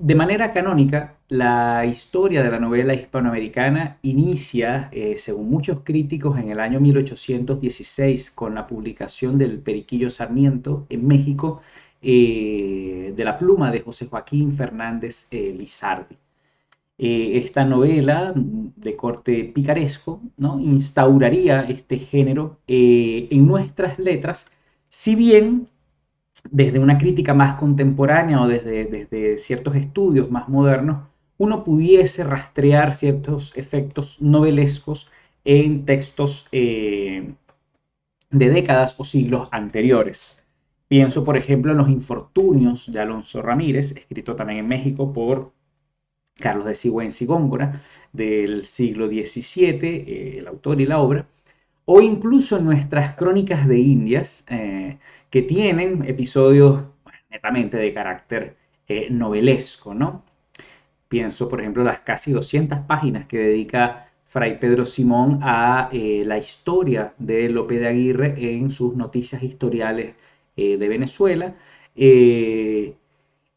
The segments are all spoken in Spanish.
De manera canónica, la historia de la novela hispanoamericana inicia, según muchos críticos, en el año 1816 con la publicación del Periquillo Sarmiento en México, de la pluma de José Joaquín Fernández Lizardi. Esta novela de corte picaresco, ¿no?, instauraría este género en nuestras letras, si bien desde una crítica más contemporánea o desde ciertos estudios más modernos, uno pudiese rastrear ciertos efectos novelescos en textos de décadas o siglos anteriores. Pienso, por ejemplo, en Los Infortunios de Alonso Ramírez, escrito también en México por Carlos de Sigüenza y Góngora, del siglo XVII, el autor y la obra, o incluso en nuestras crónicas de Indias, que tienen episodios, bueno, netamente de carácter novelesco, ¿no? Pienso, por ejemplo, las casi 200 páginas que dedica Fray Pedro Simón a la historia de Lope de Aguirre en sus noticias historiales de Venezuela, eh,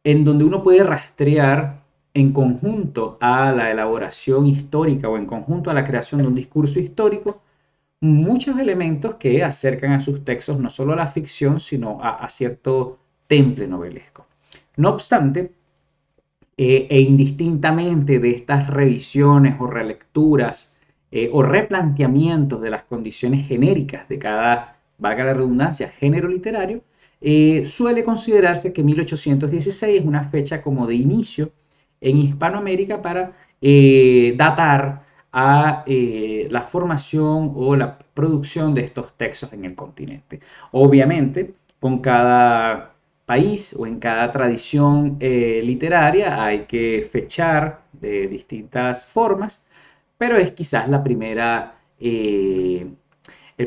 en donde uno puede rastrear en conjunto a la elaboración histórica o en conjunto a la creación de un discurso histórico muchos elementos que acercan a sus textos no solo a la ficción, sino a cierto temple novelesco. No obstante, e indistintamente de estas revisiones o relecturas o replanteamientos de las condiciones genéricas de cada, valga la redundancia, género literario, suele considerarse que 1816 es una fecha como de inicio en Hispanoamérica para datar a la formación o la producción de estos textos en el continente. Obviamente, con cada país o en cada tradición literaria hay que fechar de distintas formas, pero es quizás la primera, el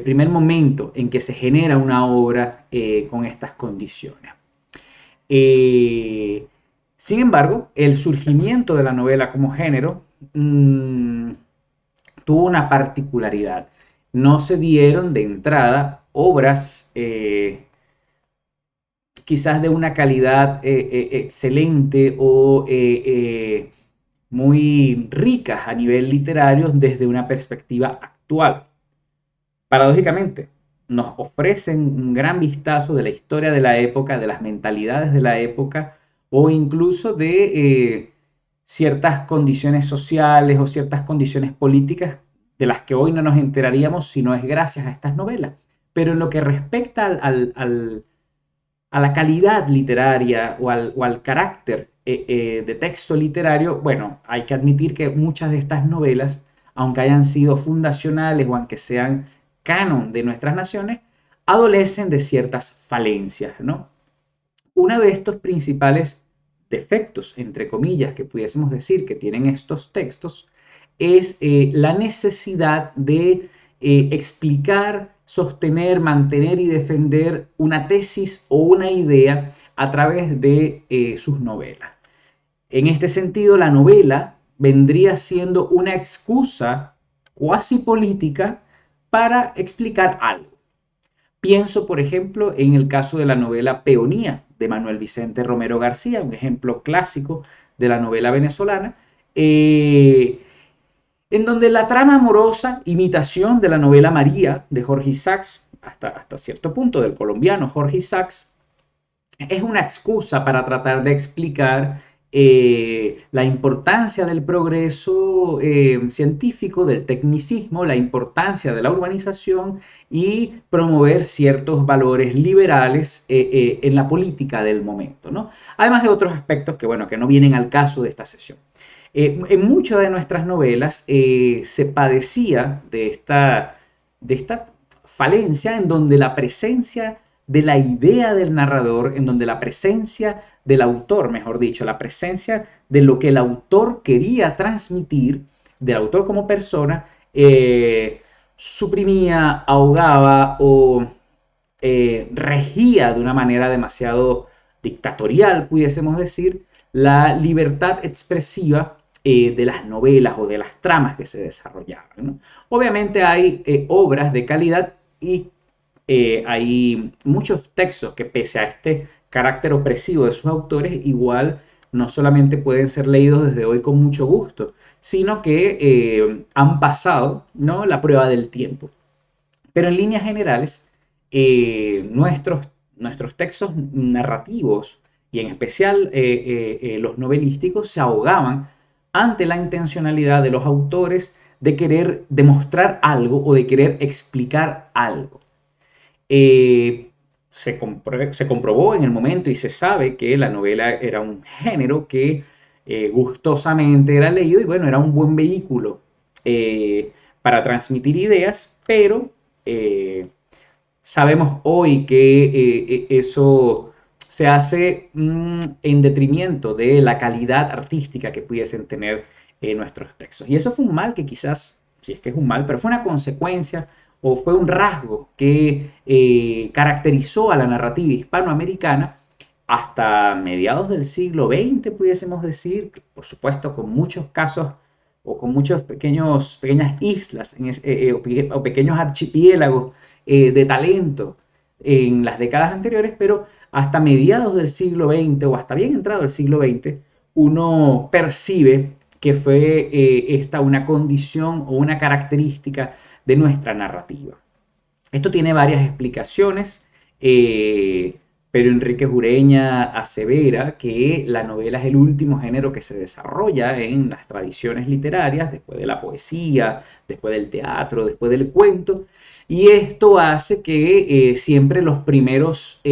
primer momento en que se genera una obra con estas condiciones. Eh, Sin embargo, el surgimiento de la novela como género tuvo una particularidad. No se dieron de entrada obras quizás de una calidad excelente o muy ricas a nivel literario desde una perspectiva actual. Paradójicamente, nos ofrecen un gran vistazo de la historia de la época, de las mentalidades de la época o incluso de ciertas condiciones sociales o ciertas condiciones políticas de las que hoy no nos enteraríamos si no es gracias a estas novelas. Pero en lo que respecta a la calidad literaria o al carácter de texto literario, bueno, hay que admitir que muchas de estas novelas, aunque hayan sido fundacionales o aunque sean canon de nuestras naciones, adolecen de ciertas falencias, ¿no? Uno de estos principales defectos, entre comillas, que pudiésemos decir que tienen estos textos, es la necesidad de explicar, sostener, mantener y defender una tesis o una idea a través de sus novelas. En este sentido, la novela vendría siendo una excusa cuasi política para explicar algo. Pienso, por ejemplo, en el caso de la novela Peonía de Manuel Vicente Romero García, un ejemplo clásico de la novela venezolana, en donde la trama amorosa, imitación de la novela María de Jorge Isaacs, hasta cierto punto del colombiano Jorge Isaacs, es una excusa para tratar de explicar la importancia del progreso científico, del tecnicismo, la importancia de la urbanización y promover ciertos valores liberales en la política del momento, ¿no? Además de otros aspectos que, bueno, que no vienen al caso de esta sesión. En muchas de nuestras novelas se padecía de esta falencia en donde la presencia de la idea del narrador, en donde la presencia del autor, mejor dicho, la presencia de lo que el autor quería transmitir, del autor como persona, suprimía, ahogaba o regía de una manera demasiado dictatorial, pudiésemos decir, la libertad expresiva de las novelas o de las tramas que se desarrollaban, ¿no? Obviamente hay obras de calidad y hay muchos textos que pese a este carácter opresivo de sus autores, igual no solamente pueden ser leídos desde hoy con mucho gusto, sino que han pasado, ¿no?, la prueba del tiempo. Pero en líneas generales, nuestros textos narrativos y en especial los novelísticos se ahogaban ante la intencionalidad de los autores de querer demostrar algo o de querer explicar algo. Se comprobó en el momento y se sabe que la novela era un género que gustosamente era leído y bueno, era un buen vehículo para transmitir ideas, pero sabemos hoy que eso se hace en detrimento de la calidad artística que pudiesen tener nuestros textos. Y eso fue un mal que quizás, si es que es un mal, pero fue una consecuencia o fue un rasgo que caracterizó a la narrativa hispanoamericana hasta mediados del siglo XX, pudiésemos decir, por supuesto con muchos casos o con muchos pequeñas islas o pequeños archipiélagos de talento en las décadas anteriores, pero hasta mediados del siglo XX o hasta bien entrado el siglo XX, uno percibe que fue esta una condición o una característica de nuestra narrativa. Esto tiene varias explicaciones, pero Enrique Jureña asevera que la novela es el último género que se desarrolla en las tradiciones literarias, después de la poesía, después del teatro, después del cuento, y esto hace que siempre los primeros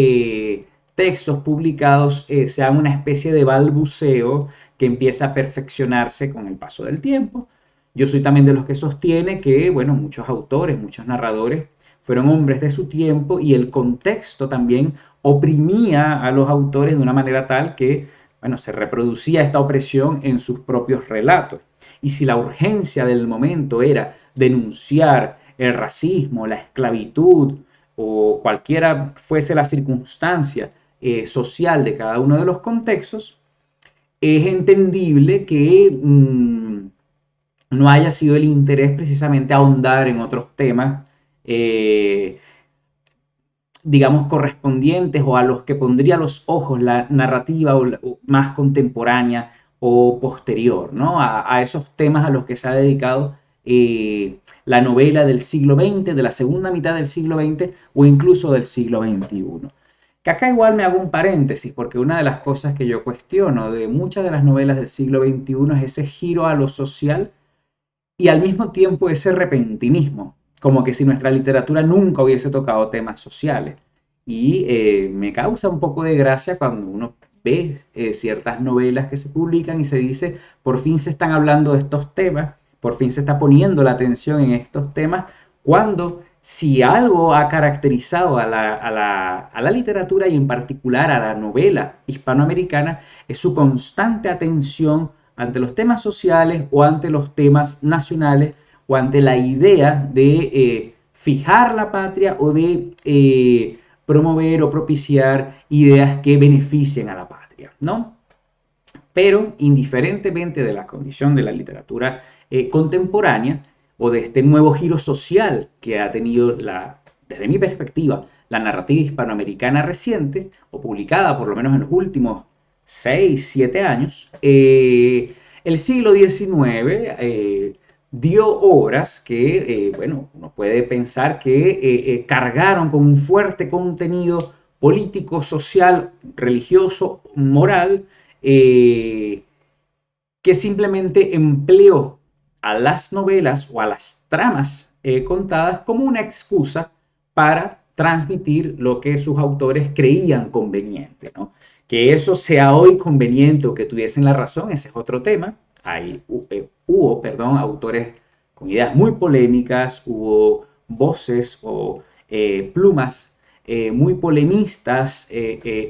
textos publicados sean una especie de balbuceo que empieza a perfeccionarse con el paso del tiempo. Yo soy también de los que sostiene que, bueno, muchos autores, muchos narradores fueron hombres de su tiempo y el contexto también oprimía a los autores de una manera tal que, bueno, se reproducía esta opresión en sus propios relatos. Y si la urgencia del momento era denunciar el racismo, la esclavitud o cualquiera fuese la circunstancia social de cada uno de los contextos, es entendible que no haya sido el interés precisamente ahondar en otros temas, digamos, correspondientes o a los que pondría los ojos la narrativa o más contemporánea o posterior, ¿no? A esos temas a los que se ha dedicado la novela del siglo XX, de la segunda mitad del siglo XX o incluso del siglo XXI. Que acá igual me hago un paréntesis, porque una de las cosas que yo cuestiono de muchas de las novelas del siglo XXI es ese giro a lo social y al mismo tiempo ese repentinismo, como que si nuestra literatura nunca hubiese tocado temas sociales. Y me causa un poco de gracia cuando uno ve ciertas novelas que se publican y se dice, por fin se están hablando de estos temas, por fin se está poniendo la atención en estos temas, cuando si algo ha caracterizado a la literatura y en particular a la novela hispanoamericana es su constante atención ante los temas sociales o ante los temas nacionales o ante la idea de fijar la patria o de promover o propiciar ideas que beneficien a la patria, ¿no? Pero indiferentemente de la condición de la literatura contemporánea o de este nuevo giro social que ha tenido, desde mi perspectiva, la narrativa hispanoamericana reciente o publicada por lo menos en los últimos 6, 7 años, el siglo XIX dio obras que, bueno, uno puede pensar que cargaron con un fuerte contenido político, social, religioso, moral, que simplemente empleó a las novelas o a las tramas contadas como una excusa para transmitir lo que sus autores creían conveniente, ¿no? Que eso sea hoy conveniente o que tuviesen la razón, ese es otro tema. Hubo, autores con ideas muy polémicas, hubo voces o plumas muy polemistas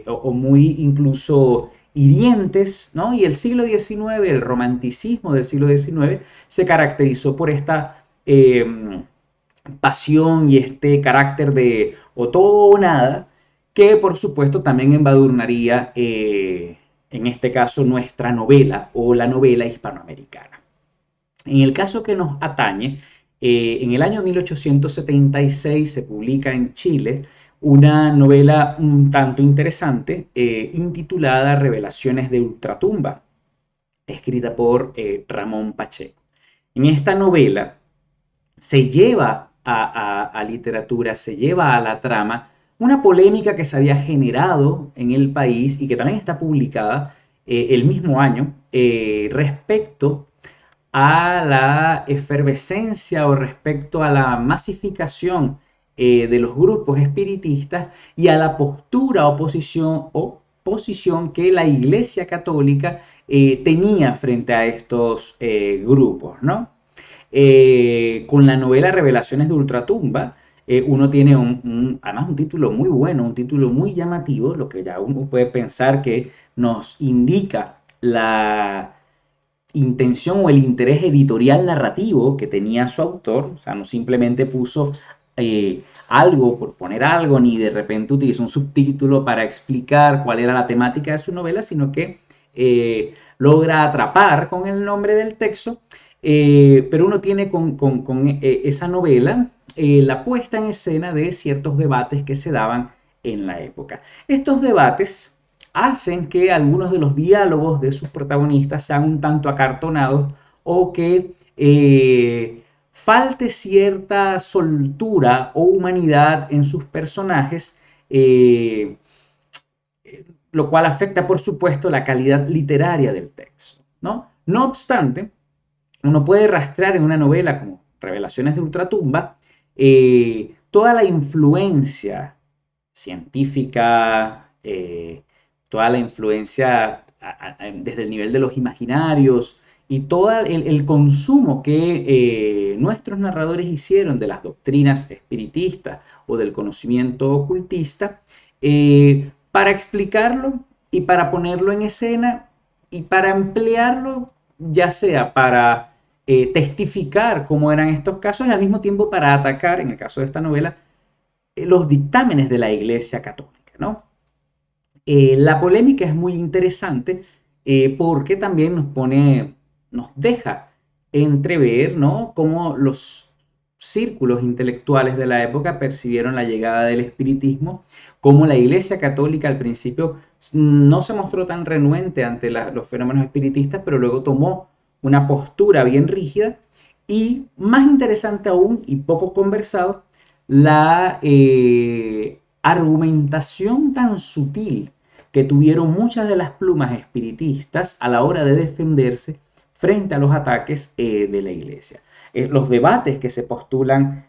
o muy incluso hirientes, ¿no? Y el siglo XIX, el romanticismo del siglo XIX, se caracterizó por esta pasión y este carácter de o todo o nada, que por supuesto también embadurnaría, en este caso, nuestra novela o la novela hispanoamericana. En el caso que nos atañe, en el año 1876 se publica en Chile una novela un tanto interesante intitulada Revelaciones de Ultratumba, escrita por Ramón Pacheco. En esta novela se lleva a literatura, se lleva a la trama una polémica que se había generado en el país y que también está publicada el mismo año respecto a la efervescencia o respecto a la masificación de los grupos espiritistas y a la postura o posición que la Iglesia Católica tenía frente a estos grupos, ¿no? Con la novela Revelaciones de Ultratumba, uno tiene además un título muy bueno, un título muy llamativo, lo que ya uno puede pensar que nos indica la intención o el interés editorial narrativo que tenía su autor. O sea, no simplemente puso algo por poner algo, ni de repente utilizó un subtítulo para explicar cuál era la temática de su novela, sino que logra atrapar con el nombre del texto, pero uno tiene con esa novela la puesta en escena de ciertos debates que se daban en la época. Estos debates hacen que algunos de los diálogos de sus protagonistas sean un tanto acartonados o que falte cierta soltura o humanidad en sus personajes, lo cual afecta, por supuesto, la calidad literaria del texto, ¿no? No obstante, uno puede rastrear en una novela como Revelaciones de Ultratumba toda la influencia científica, toda la influencia desde el nivel de los imaginarios y todo el consumo que nuestros narradores hicieron de las doctrinas espiritistas o del conocimiento ocultista para explicarlo y para ponerlo en escena y para emplearlo ya sea para testificar cómo eran estos casos y al mismo tiempo para atacar, en el caso de esta novela, los dictámenes de la Iglesia Católica, ¿no? La polémica es muy interesante porque también nos deja entrever, ¿no?, cómo los círculos intelectuales de la época percibieron la llegada del espiritismo, cómo la Iglesia Católica al principio no se mostró tan renuente ante los fenómenos espiritistas, pero luego tomó una postura bien rígida y, más interesante aún y poco conversado, la argumentación tan sutil que tuvieron muchas de las plumas espiritistas a la hora de defenderse frente a los ataques de la Iglesia. Los debates que se postularon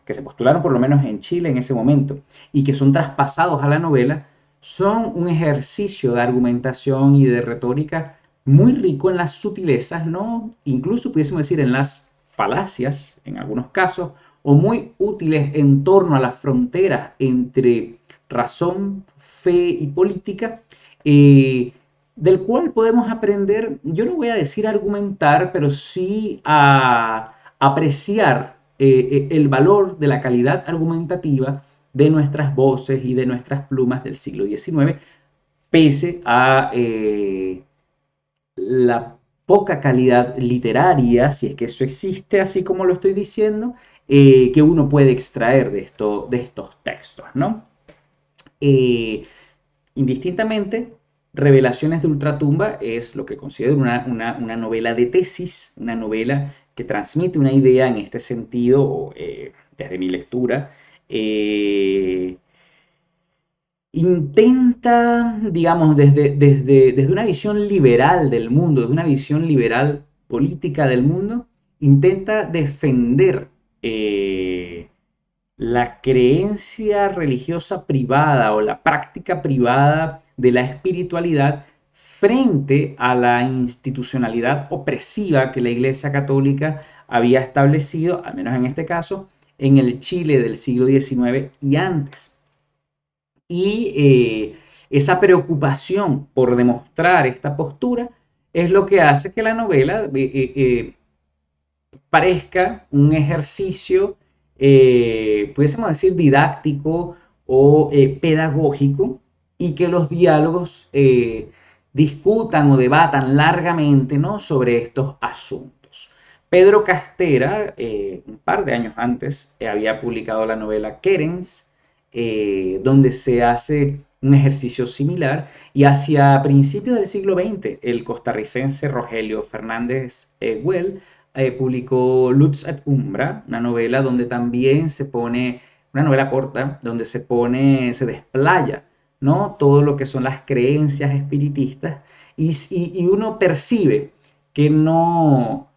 por lo menos en Chile en ese momento y que son traspasados a la novela, son un ejercicio de argumentación y de retórica muy rico en las sutilezas, ¿no? Incluso pudiésemos decir en las falacias, en algunos casos, o muy útiles en torno a las fronteras entre razón, fe y política, del cual podemos aprender, yo no voy a decir argumentar, pero sí a apreciar el valor de la calidad argumentativa de nuestras voces y de nuestras plumas del siglo XIX, pese a la poca calidad literaria, si es que eso existe, así como lo estoy diciendo, que uno puede extraer de estos textos, ¿no? Indistintamente, Revelaciones de Ultratumba es lo que considero una novela de tesis, una novela que transmite una idea en este sentido, desde mi lectura. Intenta, digamos, desde una visión liberal del mundo, desde una visión liberal política del mundo, intenta defender la creencia religiosa privada o la práctica privada de la espiritualidad frente a la institucionalidad opresiva que la Iglesia Católica había establecido, al menos en este caso, en el Chile del siglo XIX y antes. Y esa preocupación por demostrar esta postura es lo que hace que la novela parezca un ejercicio, pudiésemos decir, didáctico o pedagógico, y que los diálogos discutan o debatan largamente, ¿no?, sobre estos asuntos. Pedro Castera, un par de años antes, había publicado la novela Querens, donde se hace un ejercicio similar, y hacia principios del siglo XX el costarricense Rogelio Fernández Güell publicó Luz et Umbra, una novela donde también se pone, una novela corta, donde se desplaya, ¿no?, todo lo que son las creencias espiritistas, y uno percibe que no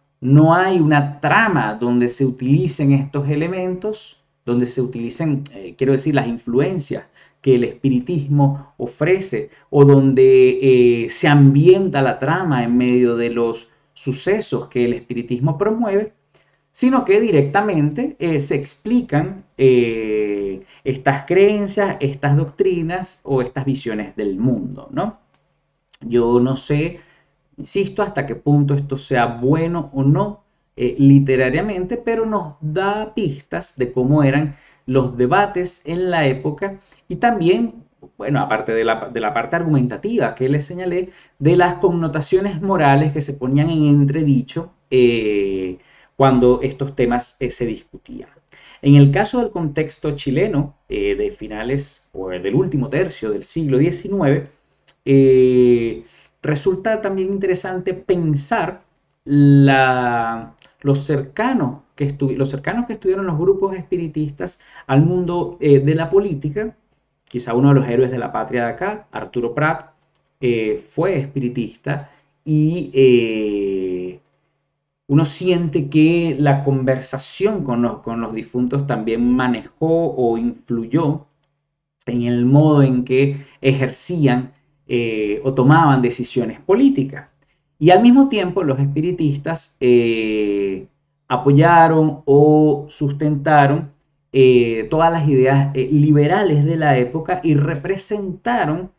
hay una trama donde se utilicen estos elementos, donde se utilicen, quiero decir, las influencias que el espiritismo ofrece, o donde se ambienta la trama en medio de los sucesos que el espiritismo promueve, sino que directamente se explican estas creencias, estas doctrinas o estas visiones del mundo, ¿no? Yo no sé, insisto, hasta qué punto esto sea bueno o no literariamente, pero nos da pistas de cómo eran los debates en la época, y también, bueno, aparte de la parte argumentativa que les señalé, de las connotaciones morales que se ponían en entredicho cuando estos temas se discutían. En el caso del contexto chileno de finales o del último tercio del siglo XIX, resulta también interesante pensar los cercanos que estuvieron los grupos espiritistas al mundo de la política. Quizá uno de los héroes de la patria de acá, Arturo Prat, fue espiritista, y uno siente que la conversación con los difuntos también manejó o influyó en el modo en que ejercían o tomaban decisiones políticas. Y al mismo tiempo los espiritistas apoyaron o sustentaron todas las ideas liberales de la época, y representaron,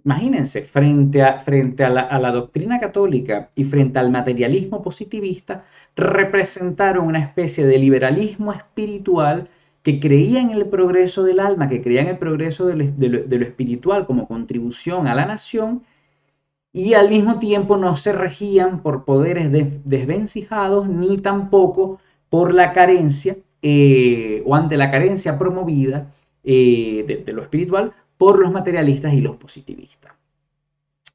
imagínense, frente a la doctrina católica y frente al materialismo positivista, representaron una especie de liberalismo espiritual que creía en el progreso del alma, que creía en el progreso de lo espiritual como contribución a la nación, y al mismo tiempo no se regían por poderes desvencijados, ni tampoco por la carencia o ante la carencia promovida de lo espiritual por los materialistas y los positivistas.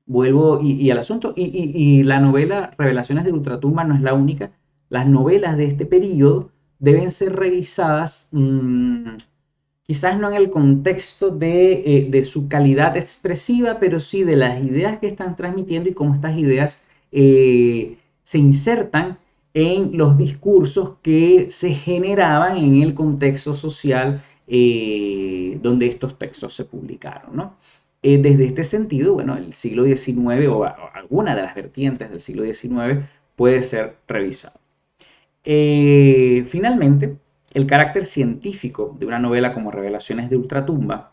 Vuelvo al asunto, y la novela Revelaciones de Ultratumba no es la única. Las novelas de este periodo deben ser revisadas, quizás no en el contexto de su calidad expresiva, pero sí de las ideas que están transmitiendo y cómo estas ideas se insertan en los discursos que se generaban en el contexto social donde estos textos se publicaron, ¿no? Desde este sentido, bueno, el siglo XIX o alguna de las vertientes del siglo XIX puede ser revisado. Finalmente, el carácter científico de una novela como Revelaciones de Ultratumba,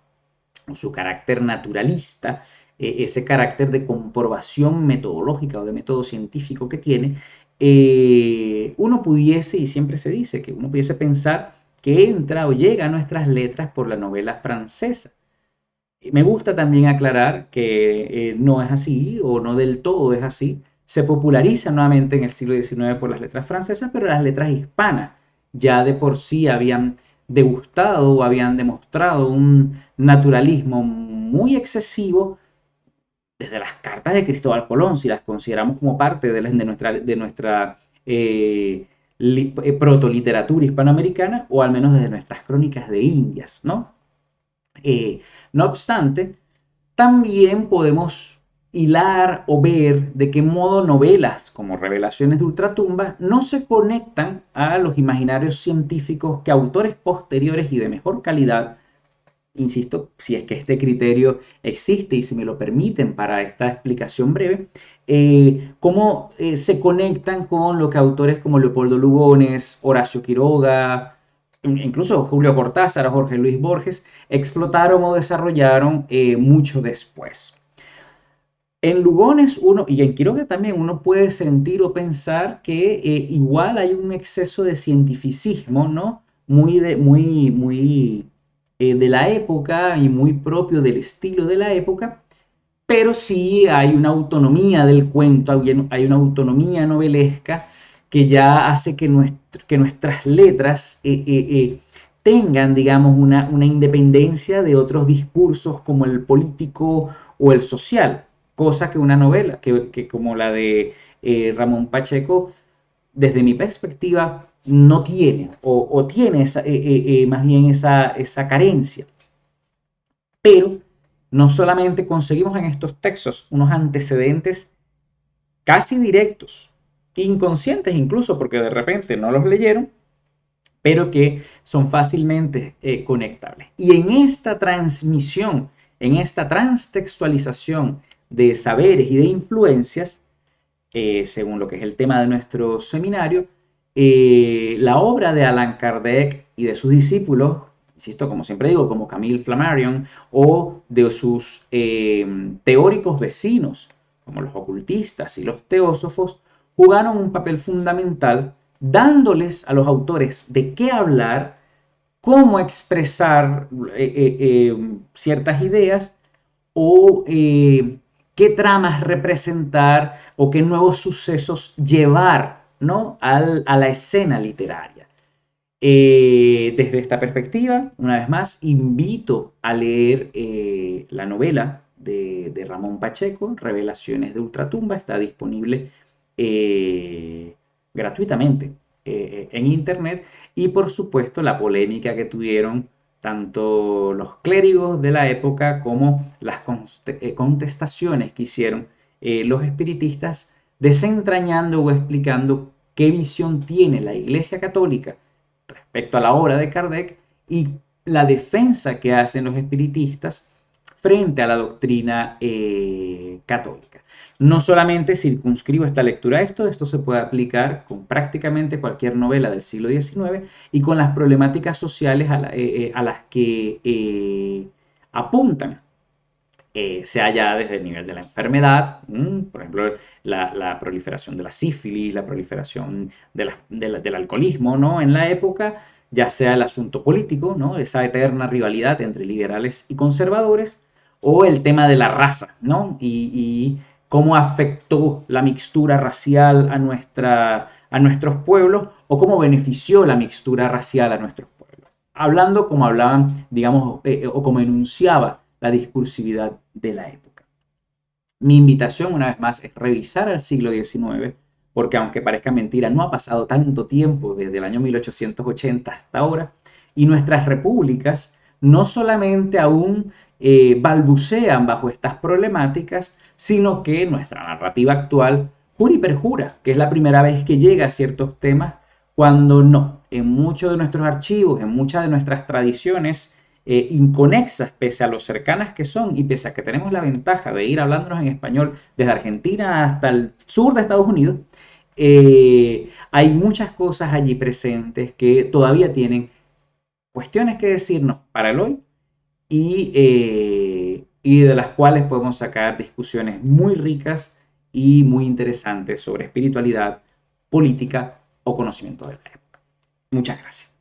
o su carácter naturalista, ese carácter de comprobación metodológica o de método científico que tiene, uno pudiese, y siempre se dice que uno pudiese pensar que entra o llega a nuestras letras por la novela francesa. Me gusta también aclarar que no es así, o no del todo es así. Se populariza nuevamente en el siglo XIX por las letras francesas, pero las letras hispanas ya de por sí habían degustado o habían demostrado un naturalismo muy excesivo desde las cartas de Cristóbal Colón, si las consideramos como parte de nuestra protoliteratura hispanoamericana, o al menos desde nuestras crónicas de Indias, ¿no? No obstante, también podemos hilar o ver de qué modo novelas como Revelaciones de Ultratumba no se conectan a los imaginarios científicos que autores posteriores y de mejor calidad, insisto, si es que este criterio existe y si me lo permiten para esta explicación breve, cómo se conectan con lo que autores como Leopoldo Lugones, Horacio Quiroga, incluso Julio Cortázar o Jorge Luis Borges, explotaron o desarrollaron mucho después. En Lugones y en Quiroga también uno puede sentir o pensar que igual hay un exceso de cientificismo, ¿no? Muy de la época y muy propio del estilo de la época, pero sí hay una autonomía del cuento, hay una autonomía novelesca que ya hace que nuestras letras tengan, digamos, una independencia de otros discursos como el político o el social, cosa que una novela, que como la de Ramón Pacheco, desde mi perspectiva, no tiene, o tiene más bien esa carencia. Pero no solamente conseguimos en estos textos unos antecedentes casi directos, inconscientes incluso, porque de repente no los leyeron, pero que son fácilmente conectables. Y en esta transmisión, en esta transtextualización de saberes y de influencias, según lo que es el tema de nuestro seminario, la obra de Allan Kardec y de sus discípulos, insisto, como siempre digo, como Camille Flammarion, o de sus teóricos vecinos, como los ocultistas y los teósofos, jugaron un papel fundamental dándoles a los autores de qué hablar, cómo expresar ciertas ideas o qué tramas representar o qué nuevos sucesos llevar, ¿no?, a la escena literaria. Desde esta perspectiva, una vez más, invito a leer la novela de Ramón Pacheco, Revelaciones de Ultratumba. Está disponible gratuitamente en internet, y por supuesto la polémica que tuvieron tanto los clérigos de la época como las contestaciones que hicieron los espiritistas, desentrañando o explicando qué visión tiene la Iglesia Católica respecto a la obra de Kardec y la defensa que hacen los espiritistas frente a la doctrina católica. No solamente circunscribo esta lectura a esto se puede aplicar con prácticamente cualquier novela del siglo XIX y con las problemáticas sociales a las que apuntan, sea ya desde el nivel de la enfermedad, por ejemplo, la proliferación de la sífilis, la proliferación del alcoholismo, ¿no?, en la época, ya sea el asunto político, ¿no?, esa eterna rivalidad entre liberales y conservadores, o el tema de la raza, ¿no?, y cómo afectó la mixtura racial a nuestros pueblos, o cómo benefició la mixtura racial a nuestros pueblos. Hablando como hablaban, digamos, o como enunciaba la discursividad de la época. Mi invitación, una vez más, es revisar al siglo XIX, porque aunque parezca mentira, no ha pasado tanto tiempo desde el año 1880 hasta ahora, y nuestras repúblicas no solamente aún balbucean bajo estas problemáticas, sino que nuestra narrativa actual jura y perjura que es la primera vez que llega a ciertos temas, cuando no. En muchos de nuestros archivos, en muchas de nuestras tradiciones inconexas, pese a lo cercanas que son y pese a que tenemos la ventaja de ir hablándonos en español desde Argentina hasta el sur de Estados Unidos, hay muchas cosas allí presentes que todavía tienen cuestiones que decirnos para el hoy y de las cuales podemos sacar discusiones muy ricas y muy interesantes sobre espiritualidad, política o conocimiento de la época. Muchas gracias.